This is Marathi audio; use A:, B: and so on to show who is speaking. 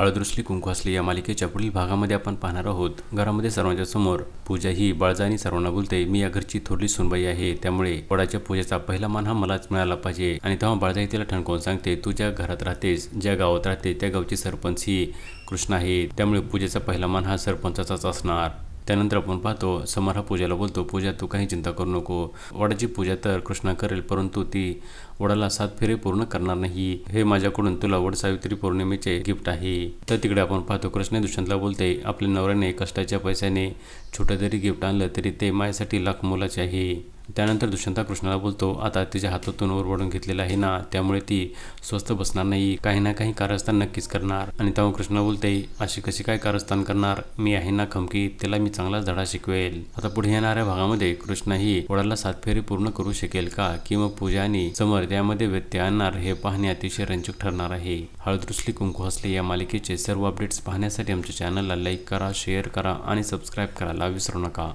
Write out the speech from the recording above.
A: हळद रुसली कुंकू असली या मालिकेच्या पुढील भागामध्ये आपण पाहणार आहोत. घरामध्ये सर्वांच्या समोर पूजा ही बळजानी सर्वांना बोलते, मी या घरची थोरली सुनबाई आहे, त्यामुळे वडाच्या पूजेचा पहिला मान हा मलाच मिळाला पाहिजे. आणि तेव्हा बळजाई तिला ठणकावून सांगते, तू ज्या घरात राहतेस, ज्या गावात राहते, त्या गावची सरपंच ही कृष्णा आहे, त्यामुळे पूजेचा पहिला मान हा सरपंचाचाच असणार. त्यानंतर आपण पाहतो समर हा पूजाला बोलतो, पूजा तू काही चिंता करू नको, वडाची पूजा तर कृष्णा करेल, परंतु ती वडाला 7 फेरे पूर्ण करणार नाही. हे माझ्याकडून तुला वड सावित्री पौर्णिमेचे गिफ्ट आहे. तर तिकडे आपण पाहतो कृष्णा दुष्यंतला बोलते, आपल्या नवऱ्याने कष्टाच्या पैशाने छोटं जरी गिफ्ट आणलं तरी ते माझ्यासाठी लाख मोलाचे आहे. त्यानंतर दुष्यंता कृष्णाला बोलतो, आता तिच्या हातातून ओरबडून घेतलेला आहे ना, त्यामुळे ती स्वस्त बसणार नाही, काही ना काही कारस्थान नक्कीच करणार. आणि तेव्हा कृष्णा बोलते, अशी कशी काय कारस्थान करणार, मी आहे ना खमकी, त्याला मी चांगलाच धडा शिकवेल. आता पुढे येणाऱ्या भागामध्ये कृष्णा ही वडाला 7 फेरी पूर्ण करू शकेल का, की मग पूजा आणि समर त्यामध्ये व्यत्यय आणणार, हे पाहणे अतिशय रंजक ठरणार आहे. हळद रुसली कुंकू हसले या मालिकेचे सर्व अपडेट्स पाहण्यासाठी आमच्या चॅनलला लाईक करा, शेअर करा आणि सबस्क्राईब करायला विसरू नका.